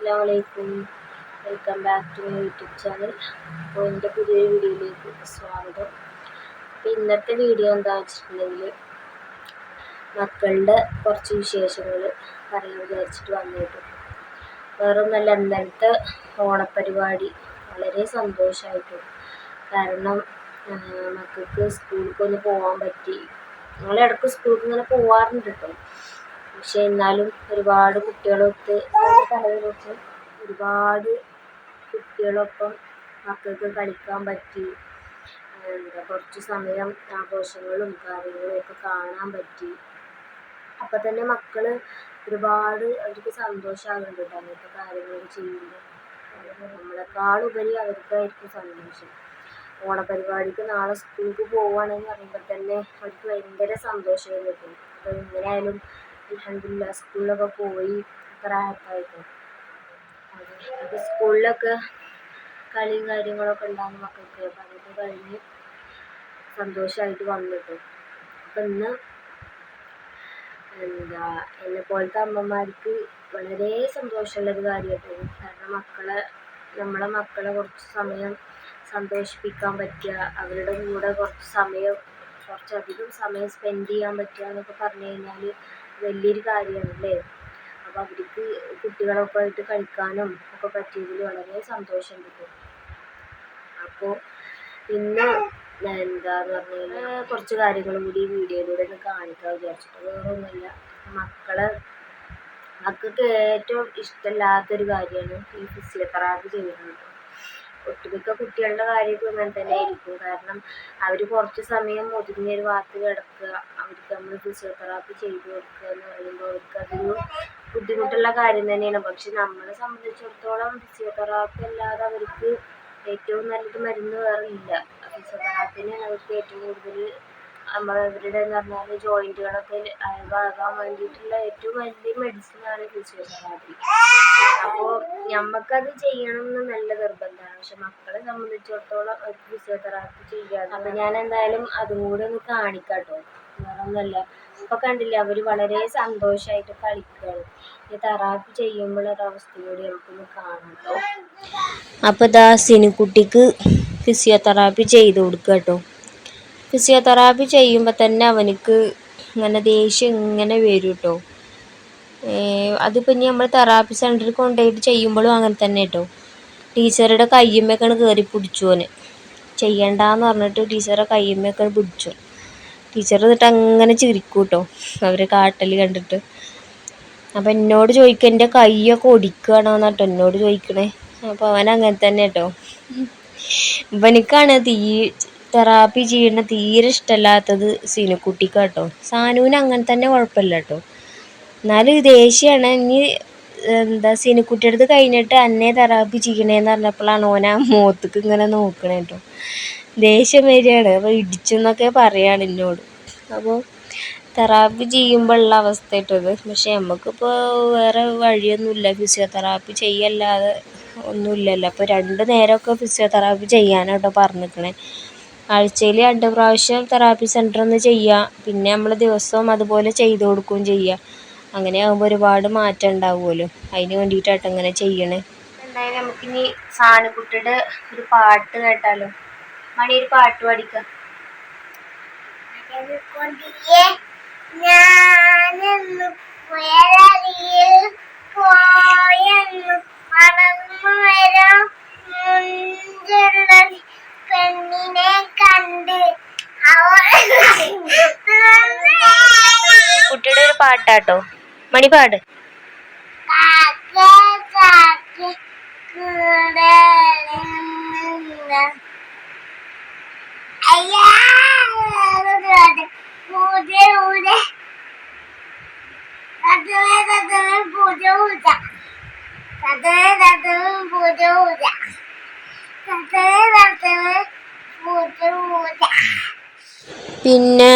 അസ്സലാമലൈക്കും. Welcome back to my YouTube channel. അപ്പോൾ എൻ്റെ പുതിയൊരു വീഡിയോയിലേക്ക് സ്വാഗതം. അപ്പോൾ ഇന്നത്തെ വീഡിയോ എന്താ വെച്ചിട്ടുണ്ടെങ്കിൽ മക്കളുടെ കുറച്ച് വിശേഷങ്ങൾ പറയാൻ വിചാരിച്ചിട്ട് വന്നിട്ടു. വേറൊന്നല്ല, ഇന്നലത്തെ ഓണപ്പരിപാടി വളരെ സന്തോഷമായിട്ടു. കാരണം മക്കൾക്ക് സ്കൂളിലേക്കൊന്ന് പോകാൻ പറ്റി. ഞങ്ങളിടയ്ക്ക് സ്കൂൾക്ക് ഇങ്ങനെ പോവാറുണ്ട് കേട്ടോ. പക്ഷെ എന്നാലും ഒരുപാട് കുട്ടികളൊത്ത് തലയിലൊത്ത് ഒരുപാട് കുട്ടികളൊപ്പം മക്കൾക്ക് കളിക്കാൻ പറ്റി. കുറച്ച് സമയം ആഘോഷങ്ങളും കാര്യങ്ങളും ഒക്കെ കാണാൻ പറ്റി. അപ്പം തന്നെ മക്കൾ ഒരുപാട് അവർക്ക് സന്തോഷമാകുന്നുണ്ട് കേട്ടോ. അങ്ങനത്തെ കാര്യങ്ങളൊക്കെ ചെയ്യുമ്പോൾ നമ്മളെക്കാളുപരി അവർക്കായിരിക്കും സന്തോഷം. ഓണപരിപാടിക്ക് നാളെ സ്കൂൾക്ക് പോവുകയാണെന്ന് പറയുമ്പോൾ തന്നെ അവർക്ക് ഭയങ്കര സന്തോഷമായിരുന്നു കിട്ടും. അപ്പോൾ എങ്ങനെയായാലും അൽഹംദുലില്ലാ സ്കൂളിലൊക്കെ പോയി അത്ര ഹാപ്പായിട്ടോ. അപ്പോൾ സ്കൂളിലൊക്കെ കളിയും കാര്യങ്ങളൊക്കെ ഉണ്ടാകുന്ന മക്കൾക്ക് അപ്പം അതൊക്കെ കഴിഞ്ഞ് സന്തോഷമായിട്ട് വന്നിട്ടു. അപ്പം ഇന്ന് എന്നെ പോലത്തെ അമ്മമാർക്ക് വളരെ സന്തോഷമുള്ളൊരു കാര്യമായിട്ടാണ്. കാരണം നമ്മളെ മക്കളെ കുറച്ച് സമയം സന്തോഷിപ്പിക്കാൻ പറ്റുക, അവരുടെ കൂടെ കുറച്ചധികം സമയം സ്പെൻഡ് ചെയ്യാൻ പറ്റുക എന്നൊക്കെ പറഞ്ഞു കഴിഞ്ഞാൽ വലിയൊരു കാര്യമാണ് അല്ലേ. അപ്പോൾ അവർക്ക് കുട്ടികളൊക്കെ ആയിട്ട് കളിക്കാനും ഒക്കെ പറ്റിയതിൽ വളരെ സന്തോഷം കിട്ടും. അപ്പോൾ ഇന്ന് എന്താന്ന് പറഞ്ഞു കഴിഞ്ഞാൽ കുറച്ച് കാര്യങ്ങളും കൂടി ഈ വീഡിയോയിലൂടെ ഒന്ന് കാണിക്കാൻ വിചാരിച്ചിട്ട്. വേറൊന്നുമില്ല, മക്കൾക്ക് ഏറ്റവും ഇഷ്ടമില്ലാത്തൊരു കാര്യമാണ് ഈ ഫിസിയോതെറാപ്പി ചെയ്യുന്നത്. ഒട്ടുമിക്ക കുട്ടികളുടെ കാര്യമൊക്കെ അങ്ങനെ തന്നെ ആയിരിക്കും. കാരണം അവർ കുറച്ച് സമയം ഒതുങ്ങിയൊരു ഭാഗത്ത് കിടക്കുക, അവർക്ക് നമ്മൾ ഫിസിയോതെറാപ്പി ചെയ്ത് കൊടുക്കുക എന്ന് പറയുമ്പോൾ അവർക്കതൊരു ബുദ്ധിമുട്ടുള്ള കാര്യം തന്നെയാണ്. പക്ഷെ നമ്മളെ സംബന്ധിച്ചിടത്തോളം ഫിസിയോതെറാപ്പി അല്ലാതെ അവർക്ക് ഏറ്റവും നല്ലൊരു മരുന്ന് വേറെ ഇല്ല. ഫിസിയോതെറാപ്പിന് അവർക്ക് ഏറ്റവും കൂടുതൽ അവരുടെ എന്ന് പറഞ്ഞാൽ ജോയിൻറ്റുകളൊക്കെ ആകാൻ വേണ്ടിയിട്ടുള്ള ഏറ്റവും വലിയ മെഡിസിനാണ് ഫിസിയോതെറാപ്പി. അപ്പോൾ നമുക്കത് ചെയ്യണം എന്ന് നല്ല നിർബന്ധമാണ്. പക്ഷെ മക്കളെ സംബന്ധിച്ചിടത്തോളം അവർക്ക് ഫിസിയോതെറാപ്പി ചെയ്യാതെ. അപ്പം ഞാൻ എന്തായാലും അതും കൂടെ ഒന്ന് കാണിക്കാം കേട്ടോ. വേറൊന്നുമല്ല, ഇപ്പം കണ്ടില്ലേ അവർ വളരെ സന്തോഷമായിട്ട് കളിക്കുകയാണ്. ഈ തെറാപ്പി ചെയ്യുമ്പോഴൊരവസ്ഥ കൂടി നമുക്കൊന്ന് കാണാം കേട്ടോ. അപ്പോൾ ഇതാ സിനുക്കുട്ടിക്ക് ഫിസിയോതെറാപ്പി ചെയ്ത് കൊടുക്കുക കേട്ടോ. ഫിസിയോതെറാപ്പി ചെയ്യുമ്പോൾ തന്നെ അവനക്ക് ഇങ്ങനെ ദേഷ്യം ഇങ്ങനെ വരും കേട്ടോ. അതിപ്പോൾ ഇനി നമ്മൾ തെറാപ്പി സെൻറ്ററിൽ കൊണ്ടുപോയിട്ട് ചെയ്യുമ്പോഴും അങ്ങനെ തന്നെ കേട്ടോ. ടീച്ചറുടെ കയ്യുമ്മേക്കാണ് കയറി പിടിച്ചോന്. ചെയ്യണ്ടെന്ന് പറഞ്ഞിട്ട് ടീച്ചറുടെ കയ്യുമ്മേക്കാണ് പിടിച്ചു. ടീച്ചർ എന്നിട്ട് അങ്ങനെ ചിരിക്കും കേട്ടോ അവർ കാട്ടൽ കണ്ടിട്ട്. അപ്പം എന്നോട് ചോദിക്കുക എൻ്റെ കൈയൊക്കെ ഒടിക്കുകയാണോ എന്നിട്ടോ എന്നോട് ചോദിക്കണേ. അപ്പോൾ അവൻ അങ്ങനെ തന്നെ കേട്ടോ. ഇവനിക്കാണ് തെറാപ്പി ചെയ്യണ തീരെ ഇഷ്ടമല്ലാത്തത് സിനുക്കുട്ടിക്ക് കേട്ടോ. സാനുവിന് അങ്ങനെ തന്നെ കുഴപ്പമില്ല കേട്ടോ. എന്നാലും ദേഷ്യമാണ്. ഇനി സിനുക്കുട്ടിയുടെ അടുത്ത് കഴിഞ്ഞിട്ട് അന്നേ തെറാപ്പി ചെയ്യണേന്ന് പറഞ്ഞപ്പോഴാണ് ഓന മുഖത്തേക്ക് ഇങ്ങനെ നോക്കണേ കേട്ടോ. ദേഷ്യം വരികയാണ്. അപ്പോൾ ഇടിച്ചെന്നൊക്കെ പറയാണ് എന്നോട്. അപ്പോൾ തെറാപ്പി ചെയ്യുമ്പോൾ ഉള്ള അവസ്ഥ കേട്ടത്. പക്ഷെ നമുക്കിപ്പോൾ വേറെ വഴിയൊന്നുമില്ല, ഫിസിയോതെറാപ്പി ചെയ്യല്ലാതെ ഒന്നുമില്ലല്ലോ. അപ്പോൾ 2 നേരമൊക്കെ ഫിസിയോതെറാപ്പി ചെയ്യാനാട്ടോ പറഞ്ഞിരിക്കണേ. ആഴ്ചയിൽ 2 പ്രാവശ്യം തെറാപ്പി സെൻറ്ററിൽ നിന്ന് ചെയ്യുക, പിന്നെ നമ്മൾ ദിവസവും അതുപോലെ ചെയ്ത് കൊടുക്കുകയും ചെയ്യുക. അങ്ങനെ ആകുമ്പോൾ ഒരുപാട് മാറ്റം ഉണ്ടാവുമല്ലോ. അതിന് വേണ്ടിയിട്ടാട്ടോ ഇങ്ങനെ ചെയ്യണേ. എന്തായാലും നമുക്കിനി സാനുക്കുട്ടിയുടെ ഒരു പാട്ട് കേട്ടാലോ. മണി ഒരു പാട്ട് പാടിക്കാം. ഞാനെന്നു പുയരറിയിൽ പോയെന്നു മറന്നു വരാം മുഞ്ചുള്ള പെണ്ണിനെ കണ്ട് കുട്ടിയുടെ ഒരു പാട്ടാട്ടോ. മണി പാട്. പിന്നെ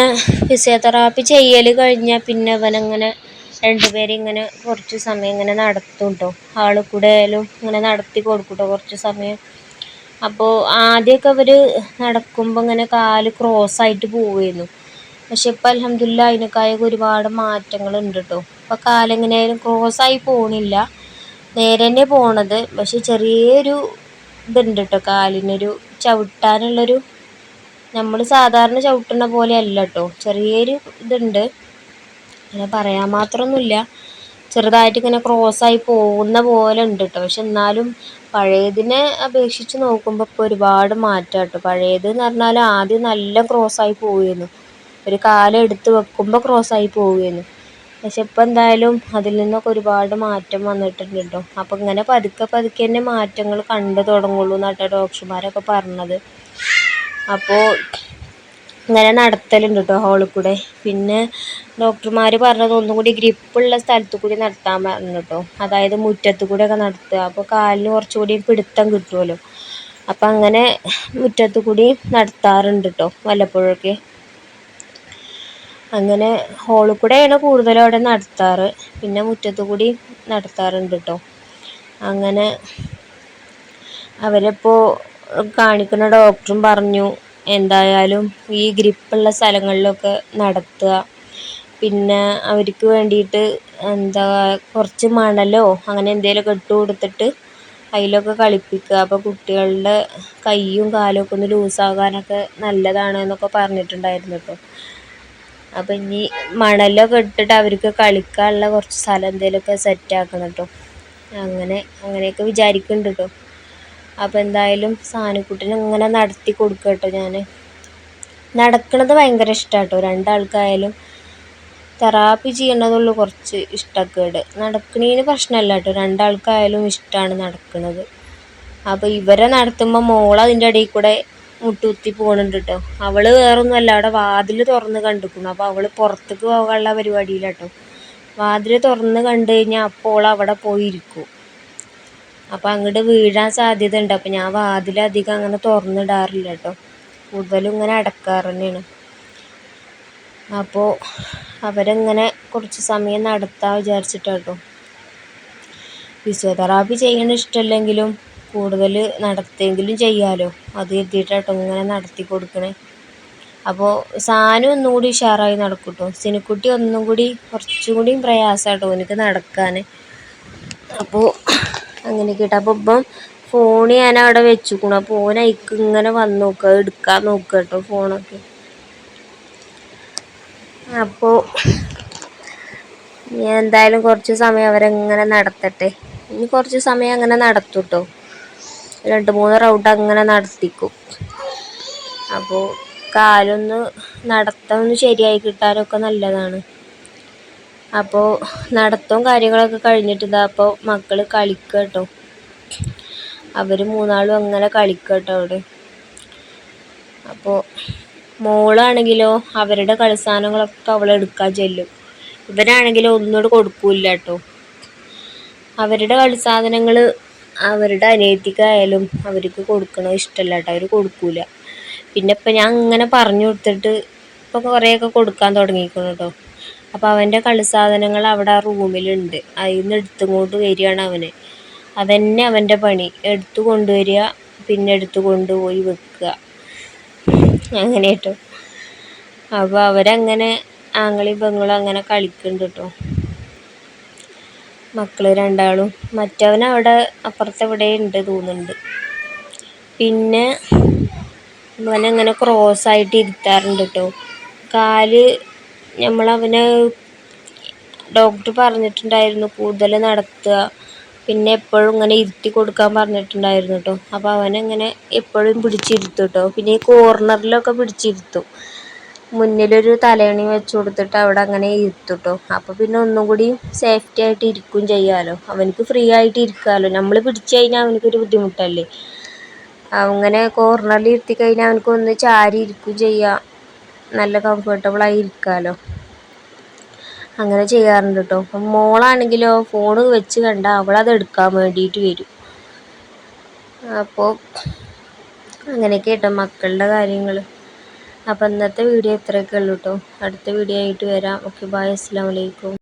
ഫിസിയോതെറാപ്പി ചെയ്യൽ കഴിഞ്ഞാൽ പിന്നെ അവനങ്ങനെ 2 പേരും ഇങ്ങനെ കുറച്ച് സമയം ഇങ്ങനെ നടത്തും കേട്ടോ. ആളിൽ കൂടെ ആയാലും ഇങ്ങനെ നടത്തി കൊടുക്കും കേട്ടോ കുറച്ച് സമയം. അപ്പോൾ ആദ്യമൊക്കെ അവർ നടക്കുമ്പോൾ ഇങ്ങനെ കാല് ക്രോസായിട്ട് പോവുമായിരുന്നു. പക്ഷെ ഇപ്പം അൽഹംദുലില്ലാ അതിനൊക്കെ ഒരുപാട് മാറ്റങ്ങളുണ്ട് കേട്ടോ. ഇപ്പോൾ കാലെങ്ങനെയായാലും ക്രോസായി പോകണില്ല. നേരെ തന്നെ പോണത്. പക്ഷെ ചെറിയൊരു ഇതുണ്ട് കേട്ടോ, കാലിനൊരു ചവിട്ടാനുള്ളൊരു, നമ്മൾ സാധാരണ ചവിട്ടുന്ന പോലെ അല്ല കേട്ടോ, ചെറിയൊരു ഇതുണ്ട്. അങ്ങനെ പറയാൻ മാത്രമൊന്നുമില്ല, ചെറുതായിട്ട് ഇങ്ങനെ ക്രോസായി പോകുന്ന പോലെ ഉണ്ട് കേട്ടോ. പക്ഷെ എന്നാലും പഴയതിനെ അപേക്ഷിച്ച് നോക്കുമ്പോൾ ഇപ്പോൾ ഒരുപാട് മാറ്റം കേട്ടോ. പഴയത് എന്ന് പറഞ്ഞാൽ ആദ്യം നല്ല ക്രോസായി പോവുമായിരുന്നു, ഒരു കാലം എടുത്ത് വെക്കുമ്പോൾ ക്രോസായി പോവുമായിരുന്നു. പക്ഷെ ഇപ്പം എന്തായാലും അതിൽ നിന്നൊക്കെ ഒരുപാട് മാറ്റം വന്നിട്ടുണ്ട് കേട്ടോ. അപ്പം ഇങ്ങനെ പതുക്കെ പതുക്കെ തന്നെ മാറ്റങ്ങൾ കണ്ടു തുടങ്ങുള്ളൂ എന്നാട്ടോ ഡോക്ടർമാരൊക്കെ പറഞ്ഞത്. അപ്പോൾ ഇങ്ങനെ നടത്തലുണ്ട് കേട്ടോ ഹോളിൽ കൂടെ. പിന്നെ ഡോക്ടർമാർ പറഞ്ഞത് ഒന്നും കൂടി ഗ്രിപ്പുള്ള സ്ഥലത്ത് കൂടി നടത്താൻ പറഞ്ഞു കേട്ടോ, അതായത് മുറ്റത്ത് കൂടെയൊക്കെ നടത്തുക. അപ്പോൾ കാലിന് കുറച്ചുകൂടി പിടുത്തം കിട്ടുമല്ലോ. അപ്പം അങ്ങനെ മുറ്റത്ത് കൂടി നടത്താറുണ്ട് കേട്ടോ വല്ലപ്പോഴൊക്കെ. അങ്ങനെ ഹോളിൽ കൂടെയാണ് കൂടുതലും അവിടെ നടത്താറ്, പിന്നെ മുറ്റത്ത് കൂടി നടത്താറുണ്ട് കേട്ടോ. അങ്ങനെ അവരിപ്പോൾ കാണിക്കുന്ന ഡോക്ടറും പറഞ്ഞു എന്തായാലും ഈ ഗ്രിപ്പുള്ള സ്ഥലങ്ങളിലൊക്കെ നടത്തുക. പിന്നെ അവർക്ക് വേണ്ടിയിട്ട് എന്താ കുറച്ച് മണലോ അങ്ങനെ എന്തെങ്കിലുമൊക്കെ ഇട്ട് കൊടുത്തിട്ട് അതിലൊക്കെ കളിപ്പിക്കുക. അപ്പോൾ കുട്ടികളുടെ കൈയും കാലും ഒക്കെ ഒന്ന് ലൂസാകാനൊക്കെ നല്ലതാണ് എന്നൊക്കെ പറഞ്ഞിട്ടുണ്ടായിരുന്നു കേട്ടോ. അപ്പം ഇനി മണലൊക്കെ ഇട്ടിട്ട് അവർക്ക് കളിക്കാനുള്ള കുറച്ച് സ്ഥലം എന്തെങ്കിലുമൊക്കെ സെറ്റാക്കണം കേട്ടോ. അങ്ങനെയൊക്കെ വിചാരിക്കുന്നുണ്ട് കേട്ടോ. അപ്പോൾ എന്തായാലും സാനുക്കുട്ടിനെ ഇങ്ങനെ നടത്തി കൊടുക്കുക കേട്ടോ. ഞാൻ നടക്കുന്നത് ഭയങ്കര ഇഷ്ടമാണ് കേട്ടോ. രണ്ടാൾക്കായാലും തെറാപ്പി ചെയ്യണതുള്ളൂ കുറച്ച് ഇഷ്ടക്കേട്, നടക്കണേന് പ്രശ്നമല്ല കേട്ടോ. രണ്ടാൾക്കായാലും ഇഷ്ടമാണ് നടക്കുന്നത്. അപ്പോൾ ഇവരെ നടത്തുമ്പോൾ മോൾ അതിൻ്റെ ഇടയിൽ കൂടെ മുട്ടുകുത്തി പോകുന്നുണ്ട് കേട്ടോ. അവൾ വേറൊന്നുമല്ല, അവിടെ വാതിൽ തുറന്ന് കണ്ടിരിക്കുന്നു. അപ്പോൾ അവൾ പുറത്തേക്ക് പോകാനുള്ള പരിപാടിയിലാട്ടോ. വാതിൽ തുറന്ന് കണ്ടു കഴിഞ്ഞാൽ അപ്പോൾ അവിടെ പോയിരിക്കും. അപ്പോൾ അങ്ങോട്ട് വീഴാൻ സാധ്യത ഉണ്ട്. അപ്പോൾ ഞാൻ വാതിലധികം അങ്ങനെ തുറന്നിടാറില്ല കേട്ടോ, കൂടുതലും ഇങ്ങനെ അടക്കാറ് തന്നെയാണ്. അപ്പോൾ അവരെങ്ങനെ കുറച്ച് സമയം നടത്താൻ വിചാരിച്ചിട്ടാട്ടോ. ഫിസിയോതെറാപ്പി ചെയ്യണ ഇഷ്ടമല്ലെങ്കിലും കൂടുതൽ നടത്തിയെങ്കിലും ചെയ്യാമല്ലോ, അത് എത്തിയിട്ടാട്ടോ ഇങ്ങനെ നടത്തി കൊടുക്കണേ. അപ്പോൾ സാനു ഒന്നും കൂടി ഉഷാറായി നടക്കും കേട്ടോ. സിനുക്കുട്ടി ഒന്നും കൂടി കുറച്ചും കൂടി പ്രയാസമാട്ടോ എനിക്ക് നടക്കാൻ. അപ്പോൾ അങ്ങനെ കേട്ടോ. അപ്പോൾ ഇപ്പം ഫോൺ ഞാൻ അവിടെ വെച്ചിരിക്കണം. അപ്പോൾ ഓനയിക്ക് ഇങ്ങനെ വന്ന് നോക്കുക, എടുക്കാൻ നോക്കുക കേട്ടോ ഫോണൊക്കെ. അപ്പോൾ ഞാൻ എന്തായാലും കുറച്ച് സമയം അവരെങ്ങനെ നടത്തട്ടെ. ഇനി കുറച്ച് സമയം അങ്ങനെ നടത്തും കേട്ടോ, 2-3 റൗണ്ട് അങ്ങനെ നടത്തിക്കും. അപ്പോൾ കാലൊന്ന് നടത്തൊന്ന് ശരിയായി കിട്ടാനൊക്കെ നല്ലതാണ്. അപ്പോൾ നടത്തവും കാര്യങ്ങളൊക്കെ കഴിഞ്ഞിട്ട് ഇതാ അപ്പോൾ മക്കൾ കളിക്കുക കേട്ടോ. അവർ 3 അങ്ങനെ കളിക്കുക കേട്ടോ അവിടെ. അപ്പോൾ മോളാണെങ്കിലോ അവരുടെ കളിസാധനങ്ങളൊക്കെ അവൾ എടുക്കാൻ ചെല്ലും. ഇവനാണെങ്കിലോ ഒന്നുകൂടെ കൊടുക്കൂല കേട്ടോ. അവരുടെ കളിസാധനങ്ങൾ അവരുടെ അനിയത്തിക്കായാലും അവർക്ക് കൊടുക്കണത് ഇഷ്ടമല്ല കേട്ടോ, അവർ കൊടുക്കൂല. പിന്നെ ഇപ്പം ഞാൻ ഇങ്ങനെ പറഞ്ഞു കൊടുത്തിട്ട് ഇപ്പോൾ കുറേയൊക്കെ കൊടുക്കാൻ തുടങ്ങിയിരിക്കണം കേട്ടോ. അപ്പോൾ അവൻ്റെ കളിസാധനങ്ങൾ അവിടെ ആ റൂമിലുണ്ട്, അതിൽ നിന്ന് എടുത്തുകൊണ്ട് വരികയാണ് അവന്. അതന്നെ അവൻ്റെ പണി, എടുത്തു കൊണ്ടുവരിക പിന്നെ എടുത്തു കൊണ്ടുപോയി വെക്കുക, അങ്ങനെ കേട്ടോ. അപ്പോൾ അവരങ്ങനെ ആങ്ങളെയും പെങ്ങളും അങ്ങനെ കളിക്കുന്നുണ്ട് കേട്ടോ, മക്കൾ രണ്ടാളും. മറ്റവനവിടെ അപ്പുറത്തെ ഇവിടെ ഉണ്ട് തോന്നുന്നുണ്ട്. പിന്നെ അവനങ്ങനെ ക്രോസായിട്ട് ഇരുത്താറുണ്ട് കേട്ടോ. കാല് നമ്മളവനെ ഡോക്ടർ പറഞ്ഞിട്ടുണ്ടായിരുന്നു കൂടുതൽ നടത്തുക, പിന്നെ എപ്പോഴും ഇങ്ങനെ ഇരുത്തി കൊടുക്കാൻ പറഞ്ഞിട്ടുണ്ടായിരുന്നു കേട്ടോ. അപ്പോൾ അവനങ്ങനെ എപ്പോഴും പിടിച്ചിരുത്തും കേട്ടോ. പിന്നെ ഈ കോർണറിലൊക്കെ പിടിച്ചിരുത്തും, മുന്നിലൊരു തലയണി വെച്ച് കൊടുത്തിട്ട് അവിടെ അങ്ങനെ ഇരുത്തും കേട്ടോ. അപ്പോൾ പിന്നെ ഒന്നും കൂടി സേഫ്റ്റി ആയിട്ട് ഇരിക്കും ചെയ്യാമല്ലോ, അവനക്ക് ഫ്രീ ആയിട്ട് ഇരിക്കാമല്ലോ. നമ്മൾ പിടിച്ചു കഴിഞ്ഞാൽ അവനക്കൊരു ബുദ്ധിമുട്ടല്ലേ. അങ്ങനെ കോർണറിൽ ഇരുത്തി കഴിഞ്ഞാൽ അവനക്ക് ഒന്ന് ചാരി ഇരിക്കും ചെയ്യാം, നല്ല കംഫർട്ടബിളായി ഇരിക്കാമല്ലോ. അങ്ങനെ ചെയ്യാറുണ്ട് കേട്ടോ. അപ്പം മോളാണെങ്കിലോ ഫോൺ വെച്ച് കണ്ടാൽ അവളത് എടുക്കാൻ വേണ്ടിയിട്ട് വരും. അപ്പോൾ അങ്ങനെയൊക്കെ കേട്ടോ മക്കളുടെ കാര്യങ്ങൾ. അപ്പോൾ ഇന്നത്തെ വീഡിയോ ഇത്രയൊക്കെ ഉള്ളൂ കേട്ടോ. അടുത്ത വീഡിയോ ആയിട്ട് വരാം. ഓക്കെ, ബൈ, അസ്സലാമു അലൈക്കും.